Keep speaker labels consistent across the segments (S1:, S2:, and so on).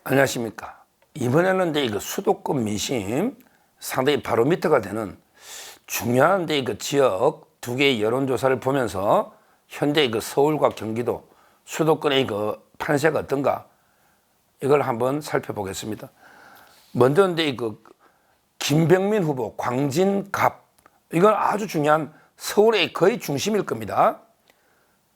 S1: 안녕하십니까. 이번에는 이제 수도권 민심 상당히 바로미터가 되는 중요한 지역 두 개의 여론조사를 보면서 현재 서울과 경기도 수도권의 판세가 어떤가 이걸 한번 살펴보겠습니다. 먼저 김병민 후보 광진갑, 이건 아주 중요한 서울의 거의 중심일 겁니다.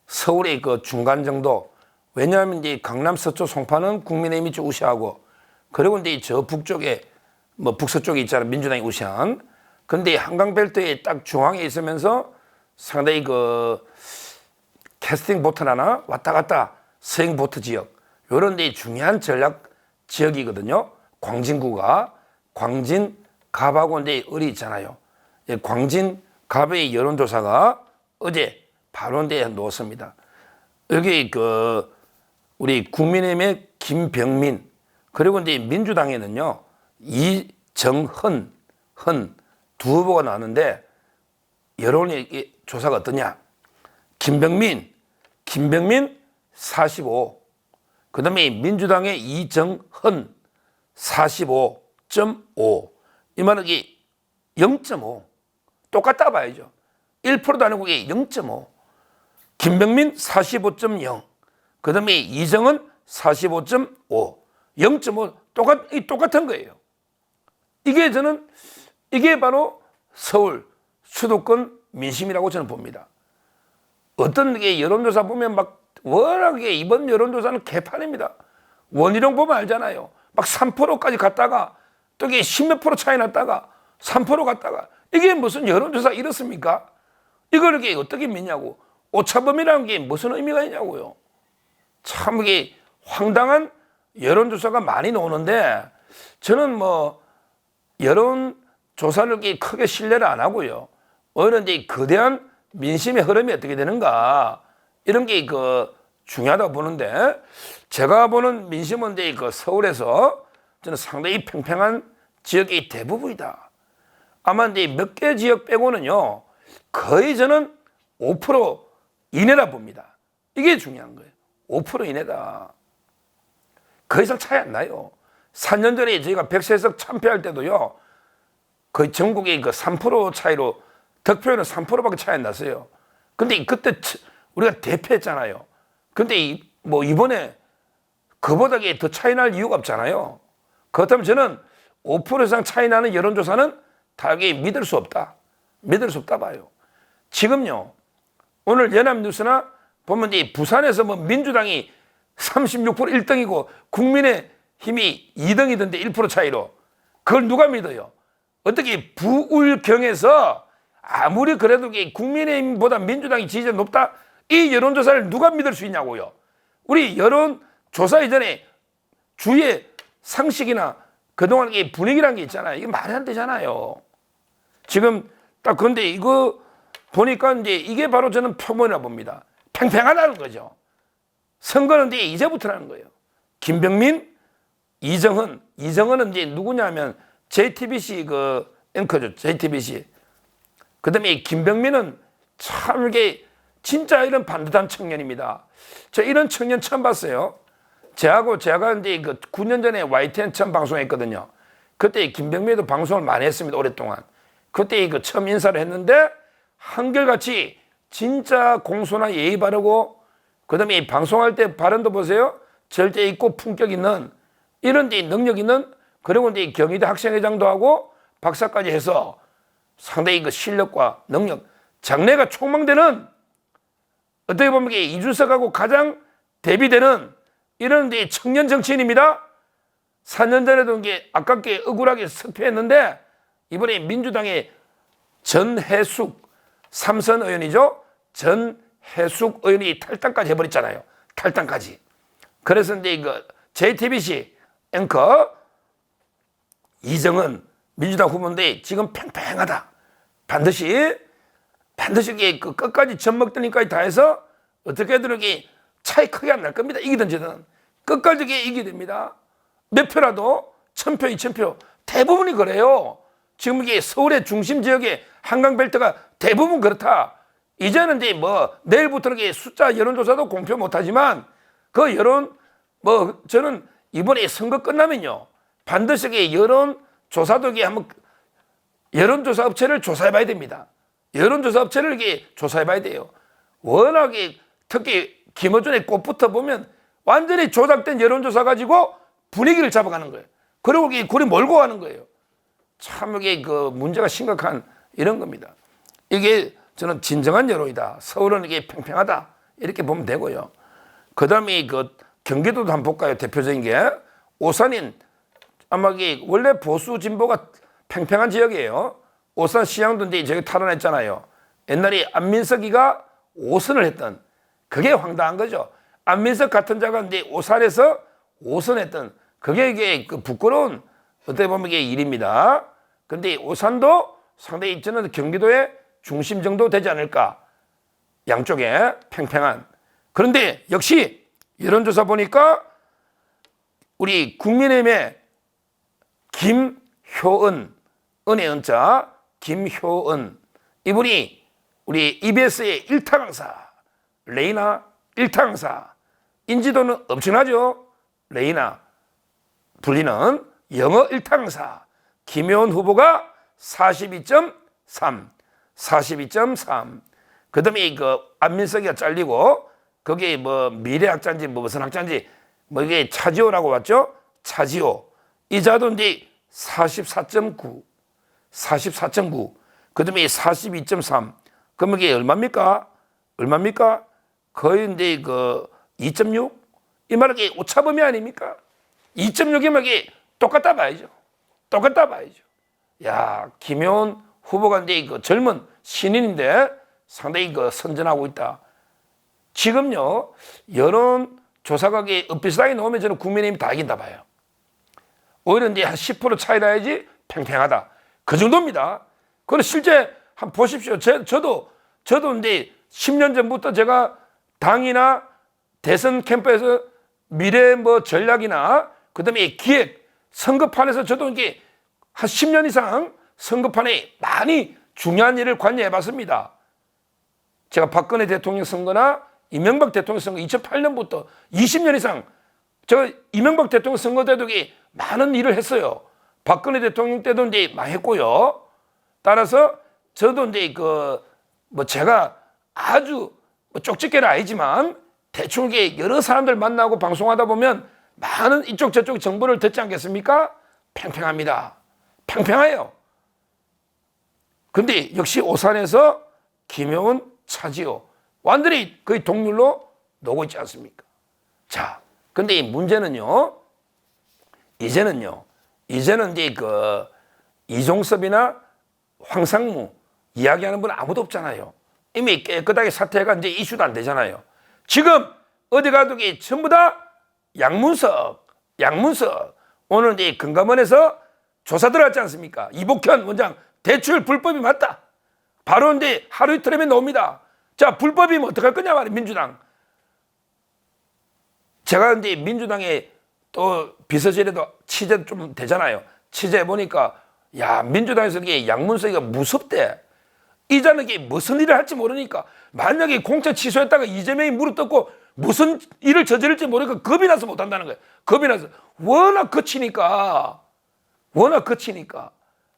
S1: 서울의 중간 정도. 왜냐하면 강남 서초 송파는 국민의힘이 좀 우세하고, 그리고 저 북쪽에 북서쪽에 있잖아요, 민주당이 우세한. 근데 한강벨트에 딱 중앙에 있으면서 상당히 캐스팅 보트 하나 왔다 갔다 서행 보트 지역, 요런 데 중요한 전략 지역이거든요. 광진구가 광진갑하고 을이 있잖아요. 광진갑의 여론조사가 어제 바로 놓았습니다. 여기 우리 국민의힘의 김병민, 그리고 민주당에는요 이정헌 두 후보가 나왔는데 여론 조사가 어떠냐? 김병민 45, 그 다음에 민주당의 이정헌 45.5, 이 말은 0.5 똑같다 봐야죠. 1%도 아니고 0.5. 김병민 45.0, 그 다음에 이정헌 45.5, 0.5 똑같은 거예요. 이게 바로 서울 수도권 민심이라고 저는 봅니다. 어떤 여론조사 보면 워낙에 이번 여론조사는 개판입니다. 원희룡 보면 알잖아요. 3%까지 갔다가 또 이게 10몇 프로 차이 났다가 3% 갔다가, 이게 무슨 여론조사 이렇습니까? 이걸 어떻게 믿냐고. 오차범위라는 게 무슨 의미가 있냐고요. 참 이게 황당한 여론조사가 많이 나오는데, 저는 여론조사를 크게 신뢰를 안 하고요. 오히려 거대한 민심의 흐름이 어떻게 되는가, 이런 게 중요하다고 보는데, 제가 보는 민심은 서울에서 저는 상당히 팽팽한 지역이 대부분이다. 아마 몇 개 지역 빼고는요 거의 저는 5% 이내라 봅니다. 이게 중요한 거예요. 5% 이내다. 그 이상 차이 안 나요. 4년 전에 저희가 백세석 참패할 때도요 거의 전국에 3% 차이로, 득표율은 3%밖에 차이 안 났어요. 근데 그때 우리가 대패했잖아요. 근데 이번에 그보다 더 차이 날 이유가 없잖아요. 그렇다면 저는 5% 이상 차이 나는 여론조사는 다 믿을 수 없다. 믿을 수 없다 봐요. 지금요, 오늘 연합뉴스나 보면 부산에서 민주당이 36% 1등이고 국민의힘이 2등이던데 1% 차이로. 그걸 누가 믿어요? 어떻게 부울경에서 아무리 그래도 국민의힘보다 민주당이 지지율이 높다, 이 여론조사를 누가 믿을 수 있냐고요. 우리 여론조사 이전에 주위의 상식이나 그동안 분위기라는 게 있잖아요. 이게 말이 안 되잖아요. 지금 딱 근데 이거 보니까 이게 바로 저는 표본이라 봅니다. 팽팽하다는 거죠. 선거는 이제부터라는 거예요. 김병민, 이정헌은 누구냐면 JTBC 앵커죠. JTBC. 그 다음에 김병민은 참 진짜 이런 반듯한 청년입니다. 저 이런 청년 처음 봤어요. 제가 9년 전에 YTN 처음 방송했거든요. 그때 김병민도 방송을 많이 했습니다. 오랫동안. 그때 처음 인사를 했는데 한결같이 진짜 공손한 예의 바르고, 그 다음에 방송할 때 발언도 보세요. 절대 있고 품격 있는 이런 능력 있는, 그리고 경희대 학생회장도 하고 박사까지 해서 상당히 실력과 능력, 장래가 촉망되는, 어떻게 보면 이준석하고 가장 대비되는 이런 청년 정치인입니다. 4년 전에도 아깝게 억울하게 석패했는데, 이번에 민주당의 전해숙 삼선 의원이죠. 전해숙 의원이 탈당까지 해버렸잖아요. 탈당까지. 그래서 JTBC 앵커 이정헌 민주당 후보인데 지금 팽팽하다. 반드시 끝까지 젖먹더니까지 다 해서 어떻게든 차이 크게 안 날 겁니다. 이기든 지든 끝까지 이기게 됩니다. 몇 표라도 1000표, 2000표 대부분이 그래요. 지금 서울의 중심 지역의 한강벨트가 대부분 그렇다. 이제는 내일부터는 숫자 여론조사도 공표 못하지만 그 여론 저는 이번에 선거 끝나면요 반드시 여론조사도 한번 여론조사 업체를 조사해봐야 됩니다. 여론조사 업체를 이렇게 조사해봐야 돼요. 워낙에 특히 김어준의 꽃부터 보면 완전히 조작된 여론조사 가지고 분위기를 잡아가는 거예요. 그리고 이게 굴이 몰고 가는 거예요. 참 이게 그 문제가 심각한 이런 겁니다. 이게 저는 진정한 여론이다. 서울은 이게 팽팽하다. 이렇게 보면 되고요. 그 다음에 그 경기도도 한번 볼까요? 대표적인 게 오산인 아마 이게 원래 보수 진보가 팽팽한 지역이에요. 오산 시장도 이제 저기 탈환했잖아요. 옛날에 안민석이가 5선을 했던 그게 황당한 거죠. 안민석 같은 자가 이제 오산에서 5선했던 그게 이게 그 부끄러운 어떻게 보면 이게 일입니다. 근데 오산도 상당히 저는 경기도의 중심 정도 되지 않을까. 양쪽에 팽팽한. 그런데 역시 여론조사 보니까 우리 국민의힘의 김효은, 은의 은자, 김효은. 이분이 우리 EBS의 일타 강사, 레이나 일타 강사. 인지도는 엄청나죠? 레이나 불리는 영어 일타 강사. 김효은 후보가 42.3, 42.3. 그 다음에 그 안민석이가 잘리고, 거기에 뭐 미래학자인지 뭐 무슨 학자인지 뭐 이게 차지호라고 왔죠? 차지호. 이 자도 이제 44.9, 44.9. 그 다음에 42.3. 그러면 이게 얼마입니까? 얼마입니까? 거의 이제 그 2.6? 이 말은 이게 오차범위 아닙니까? 2.6이면 이게 똑같다 봐야죠. 똑같다 봐야죠. 야, 김효은 후보가 이제 그 젊은 신인인데 상당히 그 선전하고 있다. 지금요, 여론조사가 엇비슷하게 나오면 저는 국민의힘이 다 이긴다 봐요. 오히려 이제 한 10% 차이 나야지 팽팽하다. 그 정도입니다. 그럼 실제 한번 보십시오. 저도 이제 10년 전부터 제가 당이나 대선 캠프에서 미래 뭐 전략이나 그 다음에 기획, 선거판에서 저도 이게 한 10년 이상 선거판에 많이 중요한 일을 관여해 봤습니다. 제가 박근혜 대통령 선거나 이명박 대통령 선거 2008년부터 20년 이상 제가 이명박 대통령 선거 때도 많은 일을 했어요. 박근혜 대통령 때도 이제 많이 했고요. 따라서 저도 이제 그 뭐 제가 아주 뭐 쪽집게는 아니지만 대충 이게 여러 사람들 만나고 방송하다 보면 많은 이쪽 저쪽 정보를 듣지 않겠습니까? 팽팽합니다. 팽팽해요. 근데 역시 오산에서 김효은, 차지호 완전히 거의 동률로 놓고 있지 않습니까? 자, 근데 이 문제는요. 이제는 이제 그 이종섭이나 황상무 이야기하는 분은 아무도 없잖아요. 이미 깨끗하게 사퇴가 이제 이슈도 안 되잖아요. 지금 어디 가도 전부 다 양문석. 오늘 이제 금감원에서 조사 들어갔지 않습니까? 이복현 원장 대출 불법이 맞다. 바로 이제 하루 이틀이면 나옵니다. 자, 불법이면 어떡할 거냐 말이에요, 민주당. 제가 이제 민주당에 또 비서실에도 취재 좀 되잖아요. 취재해 보니까 야, 민주당에서 이게 양문석이가 무섭대. 이자는 이게 무슨 일을 할지 모르니까 만약에 공천 취소했다가 이재명이 무릎 꿇고 무슨 일을 저지를지 모르니까 겁이 나서 못한다는 거예요. 겁이 나서 워낙 거치니까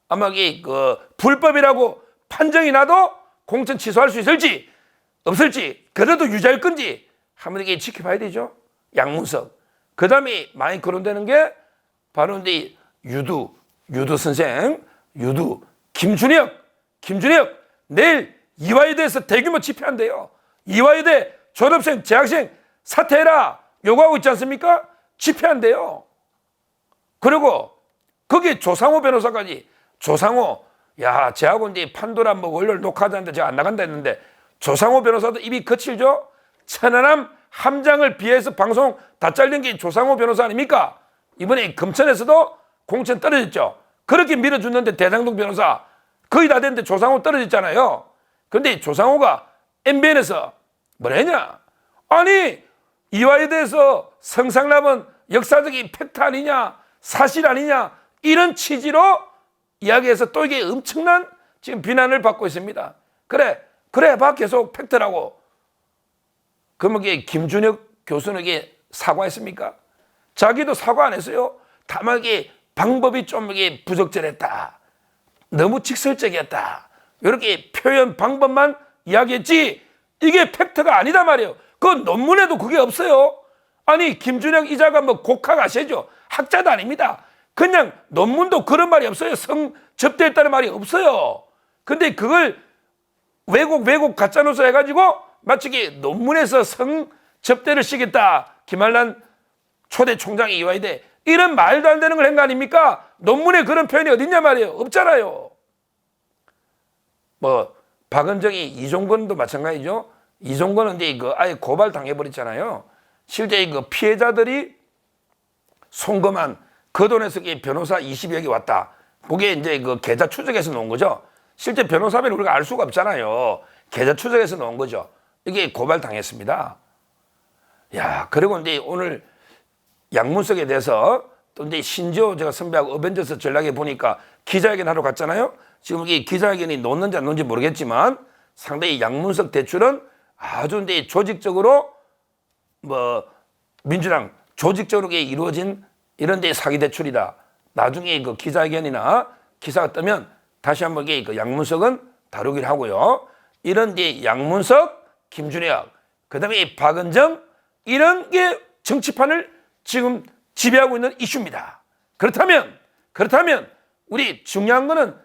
S1: 아마 이게 그 불법이라고 판정이 나도 공천 취소할 수 있을지 없을지 그래도 유지할 건지 한번 이게 지켜봐야 되죠. 양문석. 그 다음에 많이 거론되는 게 바로 이제 유두 선생, 김준혁 내일 이화여대에서 대규모 집회한대요. 이화여대 졸업생, 재학생 사퇴해라 요구하고 있지 않습니까? 집회한대요. 그리고 거기에 조상호 변호사까지 조상호, 야, 쟤하고 이제 판도라 뭐 월요일 녹화하자는데 제가 안 나간다 했는데 조상호 변호사도 입이 거칠죠? 천안함 함장을 비해서 방송 다 잘린 게 조상호 변호사 아닙니까? 이번에 금천에서도 공천 떨어졌죠. 그렇게 밀어줬는데 대장동 변호사 거의 다 됐는데 조상호 떨어졌잖아요. 근데 조상호가 MBN에서 뭐라 했냐? 아니, 이화여대에서 성상납은 역사적인 팩트 아니냐? 사실 아니냐? 이런 취지로 이야기해서 또 이게 엄청난 지금 비난을 받고 있습니다. 그래 봐 계속 팩트라고. 그러면 이게 김준혁 교수는 이게 사과했습니까? 자기도 사과 안 했어요. 다만 이게 방법이 좀 이게 부적절했다. 너무 직설적이었다. 이렇게 표현 방법만 이야기했지 이게 팩트가 아니다 말이에요. 그 논문에도 그게 없어요. 아니 김준혁 이자가 뭐 곡학아시죠? 학자도 아닙니다. 그냥 논문도 그런 말이 없어요. 성 접대했다는 말이 없어요. 근데 그걸 왜곡 가짜뉴스 해가지고 마치 이게 논문에서 성 접대를 시켰다. 김한란 초대 총장이 이와야 이런 말도 안 되는 걸 한 거 아닙니까? 논문에 그런 표현이 어딨냐 말이에요. 없잖아요. 뭐 박은정이 이종건도 마찬가지죠. 이종건은 이제 그 아예 고발 당해버렸잖아요. 실제 그 피해자들이 송금한 그 돈에서 변호사 20여 개 왔다. 그게 이제 그 계좌 추적해서 놓은 거죠. 실제 변호사비를 우리가 알 수가 없잖아요. 계좌 추적해서 놓은 거죠. 이게 고발 당했습니다. 야, 그리고 이제 오늘 양문석에 대해서 또 이제 신지호 제가 선배하고 어벤져스 전략에 보니까 기자회견 하러 갔잖아요. 지금 이게 기자회견이 놓는지 안 놓는지 모르겠지만 상당히 양문석 대출은 아주 이제 조직적으로 뭐 민주당 조직적으로 이루어진 이런 데 사기 대출이다. 나중에 그 기자회견이나 기사가 뜨면 다시 한번 그 양문석은 다루기를 하고요. 이런 데 양문석, 김준혁, 그다음에 박은정 이런 게 정치판을 지금 지배하고 있는 이슈입니다. 그렇다면 우리 중요한 거는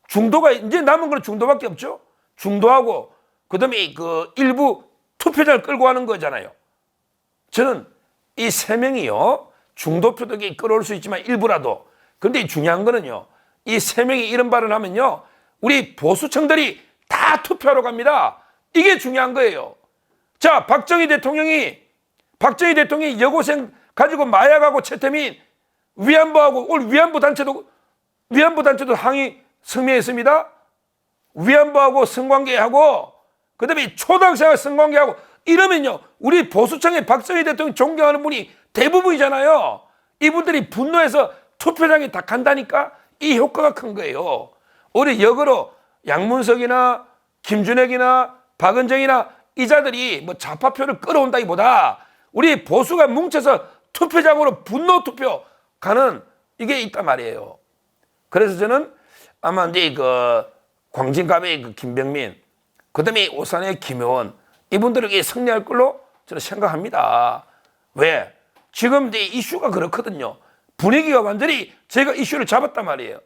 S1: 중도가 이제 남은 건 중도밖에 없죠. 중도하고 그다음에 그 일부 투표자를 끌고 가는 거잖아요. 저는 이 세 명이요 중도표도 끌어올 수 있지만 일부라도. 근데 중요한 거는요 이 세 명이 이런 발언하면요 우리 보수층들이 다 투표하러 갑니다. 이게 중요한 거예요. 자, 박정희 대통령이 여고생 가지고 마약하고 채태민 위안부하고 오늘 위안부 단체도 항의 성명했습니다. 위안부하고 성관계하고 그다음에 초등학생하고 성관계하고 이러면요 우리 보수층의 박정희 대통령 존경하는 분이 대부분이잖아요. 이분들이 분노해서 투표장에 다 간다니까 이 효과가 큰 거예요. 오히려 역으로 양문석이나 김준혁이나 박은정이나 이자들이 뭐 좌파표를 끌어온다기보다 우리 보수가 뭉쳐서 투표장으로 분노 투표 가는 이게 있단 말이에요. 그래서 저는 아마 이제 그 광진갑의 그 김병민, 그다음에 오산의 김효원 이분들에게 승리할 걸로 저는 생각합니다. 왜? 지금 이제 이슈가 그렇거든요. 분위기가 완전히 제가 이슈를 잡았단 말이에요.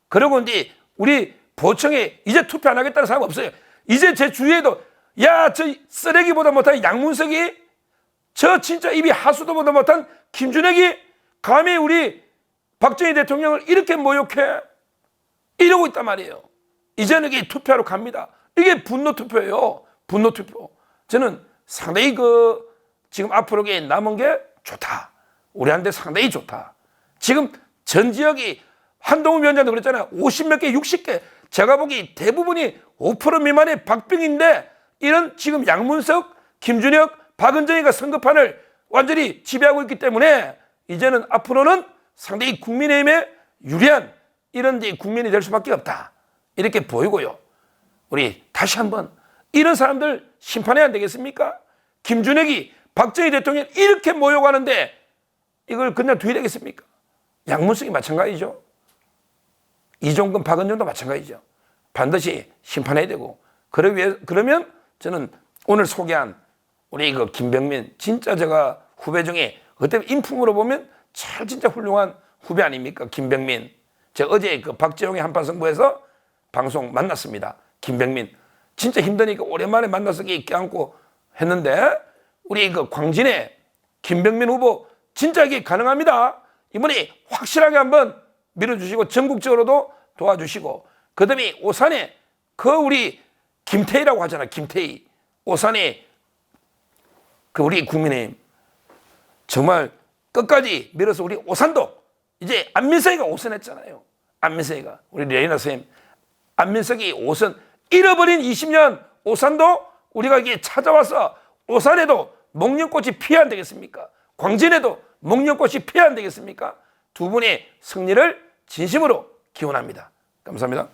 S1: 그리고 이제 우리 보청에 이제 투표 안 하겠다는 사람 없어요. 이제 제 주위에도 야, 저 쓰레기보다 못한 양문석이 저 진짜 입이 하수도보다 못한 김준혁이 감히 우리 박정희 대통령을 이렇게 모욕해 이러고 있단 말이에요. 이제는 이게 투표하러 갑니다. 이게 분노 투표예요. 분노 투표. 저는 상당히 지금 앞으로 남은 게 좋다. 우리한테 상당히 좋다. 지금 전 지역이 한동훈 위원장도 그랬잖아요. 50몇 개, 60개. 제가 보기 대부분이 5% 미만의 박빙인데 이런 지금 양문석, 김준혁, 박은정이가 선거판을 완전히 지배하고 있기 때문에 이제는 앞으로는 상당히 국민의힘에 유리한 이런 국민이 될 수밖에 없다. 이렇게 보이고요. 우리 다시 한번 이런 사람들 심판해야 안 되겠습니까? 김준혁이 박정희 대통령 이렇게 모욕하는데 이걸 그냥 두야 되겠습니까? 양문석이 마찬가지죠. 이종근, 박은정도 마찬가지죠. 반드시 심판해야 되고 그러면 저는 오늘 소개한 우리 김병민 진짜 제가 후배 중에 그때 인품으로 보면 참 진짜 훌륭한 후배 아닙니까? 김병민. 제가 어제 박재홍의 한판 승부에서 방송 만났습니다. 김병민. 진짜 힘드니까 오랜만에 만나서 껴안고 했는데 우리 광진의 김병민 후보 진짜 이게 가능합니다. 이번에 확실하게 한번 밀어주시고 전국적으로도 도와주시고 그다음에 오산에 우리 김태희라고 하잖아. 김태희. 오산에 우리 국민의힘 정말 끝까지 밀어서 우리 오산도 이제 안민석이가 5선 했잖아요. 안민석이가 우리 레이나 선생님 안민석이 5선 잃어버린 20년 오산도 우리가 이게 찾아와서 오산에도 목련꽃이 피어야 안 되겠습니까? 광진에도 목련꽃이 피어야 안 되겠습니까? 두 분의 승리를 진심으로 기원합니다. 감사합니다.